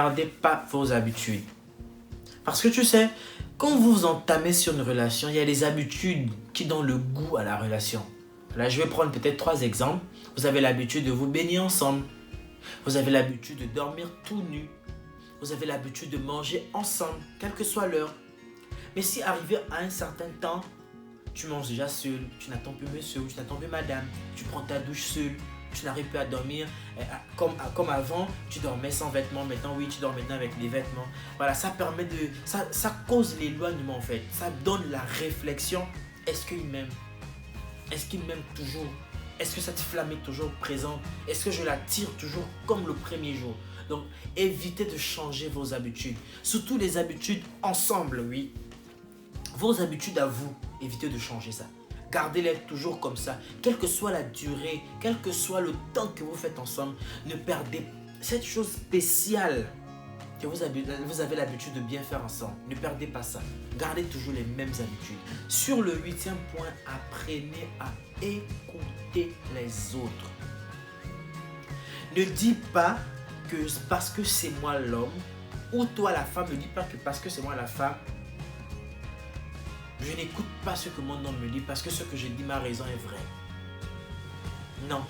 perdez pas vos habitudes. Parce que tu sais, quand vous entamez sur une relation, il y a des habitudes qui donnent le goût à la relation. Là, je vais prendre peut-être 3 exemples. Vous avez l'habitude de vous baigner ensemble. Vous avez l'habitude de dormir tout nu. Vous avez l'habitude de manger ensemble, quelle que soit l'heure. Mais si arrivé à un certain temps, tu manges déjà seul, tu n'attends plus monsieur, tu n'attends plus madame, tu prends ta douche seul, tu n'arrives plus à dormir comme avant, tu dormais sans vêtements, maintenant oui, tu dors maintenant avec des vêtements. Voilà, ça permet de... Ça cause l'éloignement en fait, ça donne la réflexion. Est-ce qu'il m'aime? Est-ce qu'il m'aime toujours? Est-ce que cette flamme est toujours présente? Est-ce que je la tire toujours comme le premier jour? Donc, évitez de changer vos habitudes. Surtout les habitudes ensemble, oui. Vos habitudes à vous, évitez de changer ça. Gardez-les toujours comme ça. Quelle que soit la durée, quel que soit le temps que vous faites ensemble, ne perdez cette chose spéciale que vous avez l'habitude de bien faire ensemble. Ne perdez pas ça. Gardez toujours les mêmes habitudes. Sur le 8e point, apprenez à écouter les autres. Ne dis pas que parce que c'est moi l'homme, ou toi la femme, ne dis pas que parce que c'est moi la femme, je n'écoute pas ce que mon homme me dit parce que ce que je dis, ma raison est vraie. Non.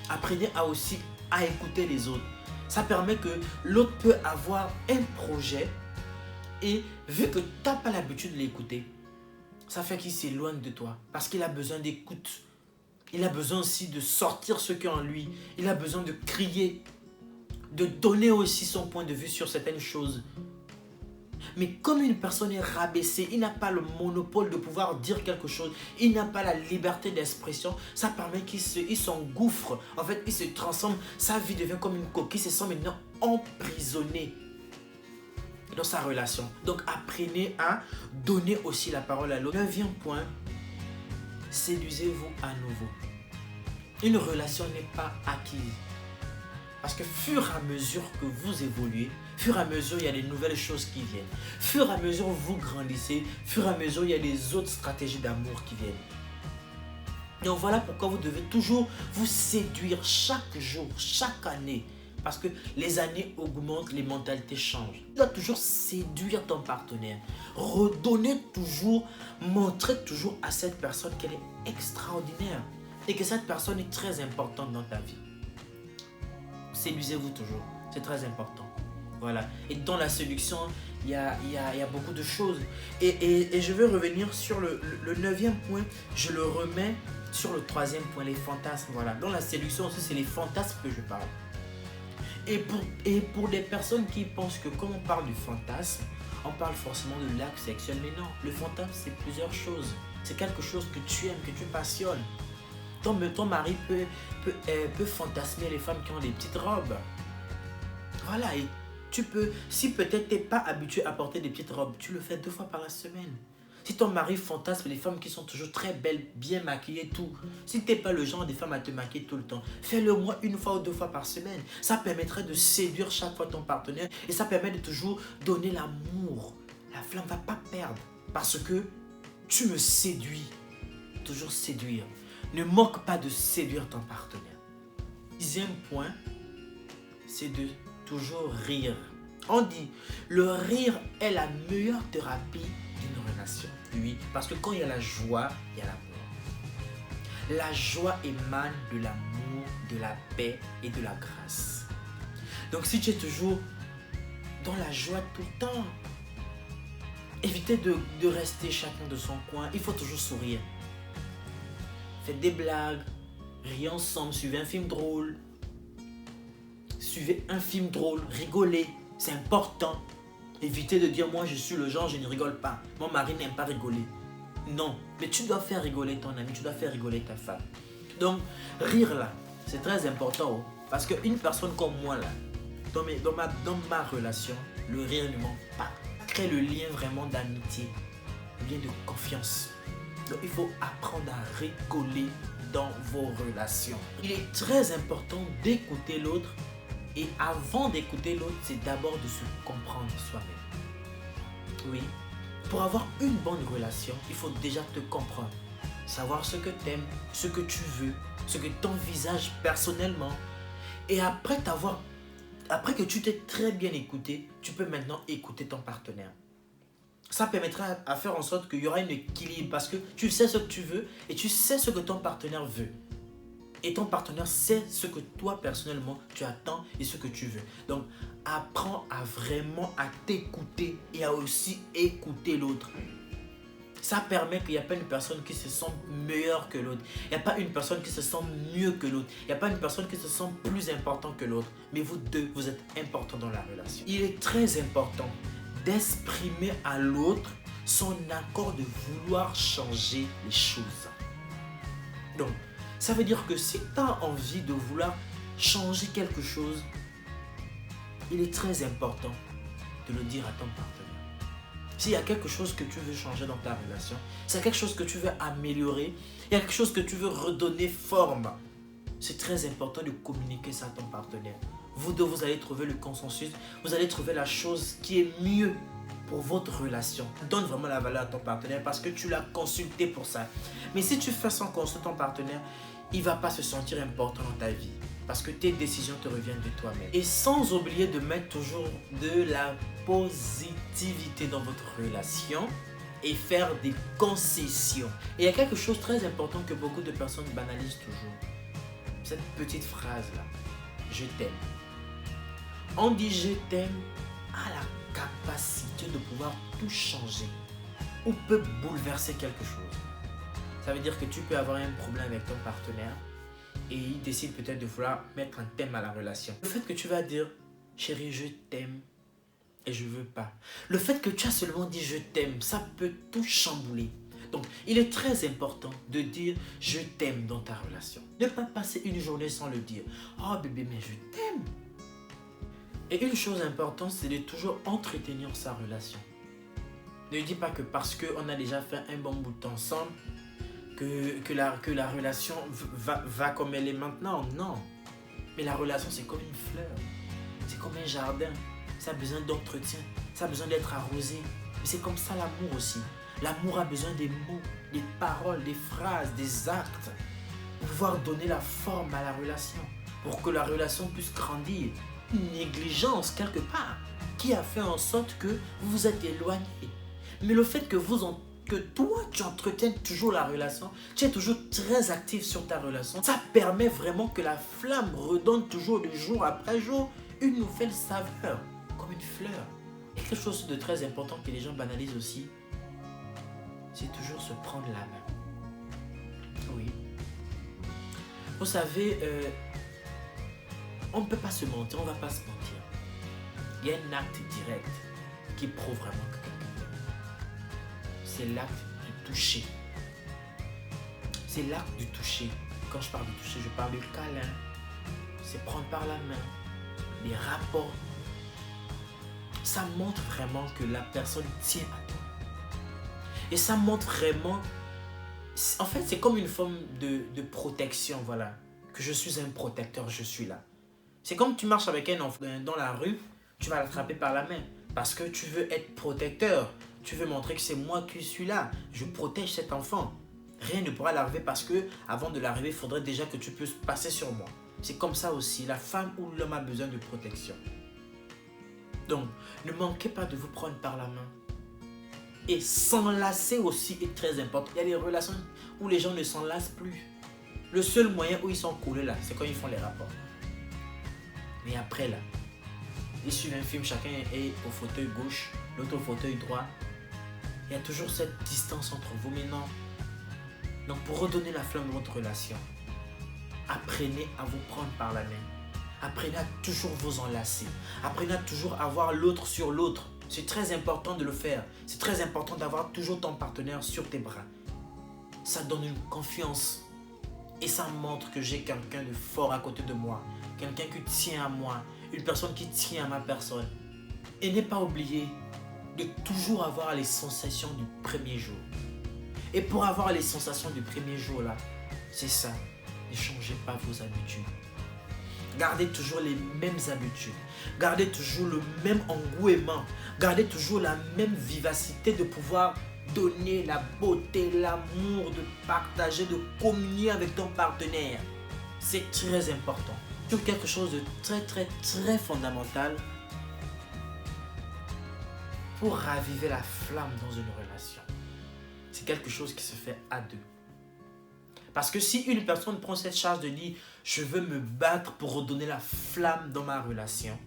Apprenez aussi à écouter les autres. Ça permet que l'autre peut avoir un projet et vu que tu n'as pas l'habitude de l'écouter, ça fait qu'il s'éloigne de toi parce qu'il a besoin d'écoute. Il a besoin aussi de sortir ce qui est en lui. Il a besoin de crier, de donner aussi son point de vue sur certaines choses. Mais comme une personne est rabaissée, il n'a pas le monopole de pouvoir dire quelque chose, il n'a pas la liberté d'expression, ça permet qu'il s'engouffre, en fait il se transforme, sa vie devient comme une coquille, il se sent maintenant emprisonné dans sa relation. Donc apprenez à donner aussi la parole à l'autre. 9e point, séduisez-vous à nouveau. Une relation n'est pas acquise. Parce que fur et à mesure que vous évoluez, fur et à mesure il y a des nouvelles choses qui viennent. Fur et à mesure vous grandissez, fur et à mesure il y a des autres stratégies d'amour qui viennent. Donc voilà pourquoi vous devez toujours vous séduire chaque jour, chaque année. Parce que les années augmentent, les mentalités changent. Tu dois toujours séduire ton partenaire. Redonner toujours, montrer toujours à cette personne qu'elle est extraordinaire. Et que cette personne est très importante dans ta vie. Séduisez-vous toujours, c'est très important. Voilà. Et dans la séduction, il y a beaucoup de choses. Et je veux revenir sur le 9e point, je le remets sur le 3e point, les fantasmes. Voilà. Dans la séduction aussi, c'est les fantasmes que je parle. Et pour des personnes qui pensent que quand on parle du fantasme, on parle forcément de l'acte sexuel. Mais non, le fantasme, c'est plusieurs choses. C'est quelque chose que tu aimes, que tu passionnes. Ton mari peut fantasmer les femmes qui ont des petites robes. Voilà, et tu peux, si peut-être tu n'es pas habitué à porter des petites robes, tu le fais 2 fois par la semaine. Si ton mari fantasme les femmes qui sont toujours très belles, bien maquillées, tout. Si tu n'es pas le genre des femmes à te maquiller tout le temps, fais-le au moins 1 fois ou 2 fois par semaine. Ça permettrait de séduire chaque fois ton partenaire et ça permet de toujours donner l'amour. La flamme ne va pas perdre parce que tu me séduis. Toujours séduire. Ne manque pas de séduire ton partenaire. 10e point, c'est de toujours rire. On dit, le rire est la meilleure thérapie d'une relation. Oui, parce que quand il y a la joie, il y a l'amour. La joie émane de l'amour, de la paix et de la grâce. Donc si tu es toujours dans la joie tout le temps, évitez de rester chacun de son coin. Il faut toujours sourire. Faites des blagues, riez ensemble, suivez un film drôle. Suivez un film drôle, rigolez, c'est important. Évitez de dire, moi je suis le genre, je ne rigole pas. Mon mari n'aime pas rigoler. Non, mais tu dois faire rigoler ton ami, tu dois faire rigoler ta femme. Donc, rire là, c'est très important. Oh, parce qu'une personne comme moi là, dans ma relation, le rire ne manque pas. Crée le lien vraiment d'amitié, le lien de confiance. Donc, il faut apprendre à rigoler dans vos relations. Il est très important d'écouter l'autre. Et avant d'écouter l'autre, c'est d'abord de se comprendre soi-même. Oui, pour avoir une bonne relation, il faut déjà te comprendre. Savoir ce que tu aimes, ce que tu veux, ce que tu envisages personnellement. Et après après que tu t'es très bien écouté, tu peux maintenant écouter ton partenaire. Ça permettra à faire en sorte qu'il y aura un équilibre parce que tu sais ce que tu veux et tu sais ce que ton partenaire veut. Et ton partenaire sait ce que toi, personnellement, tu attends et ce que tu veux. Donc, apprends à vraiment à t'écouter et à aussi écouter l'autre. Ça permet qu'il n'y a pas une personne qui se sent meilleure que l'autre. Il n'y a pas une personne qui se sent mieux que l'autre. Il n'y a pas une personne qui se sent plus important que l'autre. Mais vous deux, vous êtes importants dans la relation. Il est très important d'exprimer à l'autre son accord de vouloir changer les choses. Donc, ça veut dire que si tu as envie de vouloir changer quelque chose, il est très important de le dire à ton partenaire. S'il y a quelque chose que tu veux changer dans ta relation, s'il y a quelque chose que tu veux améliorer, il y a quelque chose que tu veux redonner forme, c'est très important de communiquer ça à ton partenaire. Vous deux, vous allez trouver le consensus, vous allez trouver la chose qui est mieux pour votre relation. Donne vraiment la valeur à ton partenaire parce que tu l'as consulté pour ça. Mais si tu fais sans consulter ton partenaire, il ne va pas se sentir important dans ta vie parce que tes décisions te reviennent de toi-même. Et sans oublier de mettre toujours de la positivité dans votre relation et faire des concessions. Et il y a quelque chose de très important que beaucoup de personnes banalisent toujours. Cette petite phrase-là, je t'aime. On dit je t'aime à la capacité de pouvoir tout changer ou peut bouleverser quelque chose. Ça veut dire que tu peux avoir un problème avec ton partenaire et il décide peut-être de vouloir mettre un thème à la relation. Le fait que tu vas dire chérie je t'aime et je veux pas. Le fait que tu as seulement dit je t'aime, ça peut tout chambouler. Donc il est très important de dire je t'aime dans ta relation. Ne pas passer une journée sans le dire. Oh bébé mais je t'aime. Et une chose importante, c'est de toujours entretenir sa relation. Ne dis pas que parce qu'on a déjà fait un bon bout de temps ensemble, que la relation va comme elle est maintenant. Non. Mais la relation, c'est comme une fleur. C'est comme un jardin. Ça a besoin d'entretien. Ça a besoin d'être arrosé. Mais c'est comme ça l'amour aussi. L'amour a besoin des mots, des paroles, des phrases, des actes. Pour pouvoir donner la forme à la relation. Pour que la relation puisse grandir. Une négligence quelque part qui a fait en sorte que vous vous êtes éloignés. Mais le fait que toi tu entretiennes toujours la relation, tu es toujours très actif sur ta relation, ça permet vraiment que la flamme redonne toujours de jour après jour une nouvelle saveur, comme une fleur. Et quelque chose de très important que les gens banalisent aussi, c'est toujours se prendre la main. Oui. Vous savez, on ne peut pas se mentir, on ne va pas se mentir. Il y a un acte direct qui prouve vraiment que quelqu'un t'aime. C'est l'acte du toucher. C'est l'acte du toucher. Quand je parle de toucher, je parle de câlin. C'est prendre par la main. Les rapports. Ça montre vraiment que la personne tient à toi. Et ça montre vraiment... En fait, c'est comme une forme de protection, voilà. Que je suis un protecteur, je suis là. C'est comme tu marches avec un enfant dans la rue, tu vas l'attraper par la main parce que tu veux être protecteur. Tu veux montrer que c'est moi qui suis là. Je protège cet enfant. Rien ne pourra l'arriver parce que avant de l'arriver, il faudrait déjà que tu puisses passer sur moi. C'est comme ça aussi. La femme ou l'homme a besoin de protection. Donc, ne manquez pas de vous prendre par la main. Et s'enlacer aussi est très important. Il y a des relations où les gens ne s'enlacent plus. Le seul moyen où ils sont collés là, c'est quand ils font les rapports. Mais après là, ils suivent un film, chacun est au fauteuil gauche, l'autre au fauteuil droit. Il y a toujours cette distance entre vous, mais non. Donc pour redonner la flamme de votre relation, apprenez à vous prendre par la main. Apprenez à toujours vous enlacer. Apprenez à toujours avoir l'autre sur l'autre. C'est très important de le faire. C'est très important d'avoir toujours ton partenaire sur tes bras. Ça donne une confiance. Et ça montre que j'ai quelqu'un de fort à côté de moi. Quelqu'un qui tient à moi. Une personne qui tient à ma personne. Et ne pas oublier de toujours avoir les sensations du premier jour. Et pour avoir les sensations du premier jour là, c'est ça. Ne changez pas vos habitudes. Gardez toujours les mêmes habitudes. Gardez toujours le même engouement. Gardez toujours la même vivacité de pouvoir donner la beauté, l'amour, de partager, de communier avec ton partenaire. C'est très important. sur quelque chose de très fondamental pour raviver la flamme dans une relation. C'est quelque chose qui se fait à deux. Parce que si une personne prend cette charge de dire « je veux me battre pour redonner la flamme dans ma relation »,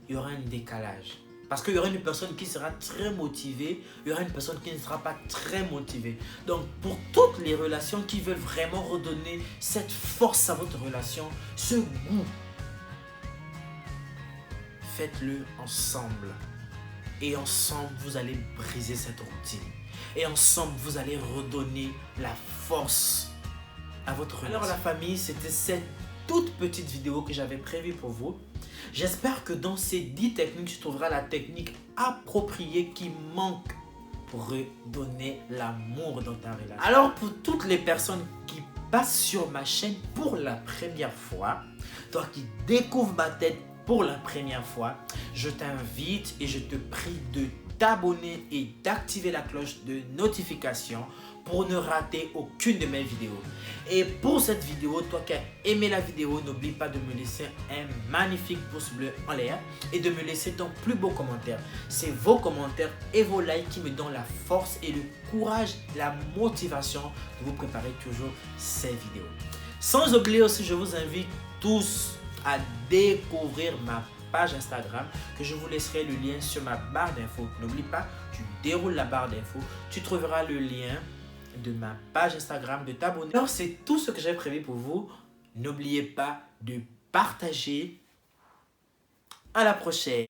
il y aura un décalage. Parce qu'il y aura une personne qui sera très motivée, il y aura une personne qui ne sera pas très motivée. Donc, pour toutes les relations qui veulent vraiment redonner cette force à votre relation, ce goût, faites-le ensemble. Et ensemble, vous allez briser cette routine. Et ensemble, vous allez redonner la force à votre relation. Alors la famille, c'était cette toute petite vidéo que j'avais prévue pour vous. J'espère que dans ces 10 techniques, tu trouveras la technique appropriée qui manque pour redonner l'amour dans ta relation. Alors pour toutes les personnes qui passent sur ma chaîne pour la première fois, toi qui découvres ma tête pour la première fois, je t'invite et je te prie de t'abonner et d'activer la cloche de notification pour ne rater aucune de mes vidéos. Et pour cette vidéo, toi qui as aimé la vidéo, n'oublie pas de me laisser un magnifique pouce bleu en l'air et de me laisser ton plus beau commentaire. C'est vos commentaires et vos likes qui me donnent la force et le courage, la motivation de vous préparer toujours ces vidéos. Sans oublier aussi, je vous invite tous à découvrir ma page Instagram que je vous laisserai le lien sur ma barre d'infos. N'oublie pas, tu déroules la barre d'infos, tu trouveras le lien de ma page Instagram, de t'abonner. Alors c'est tout ce que j'ai prévu pour vous. N'oubliez pas de partager. À la prochaine.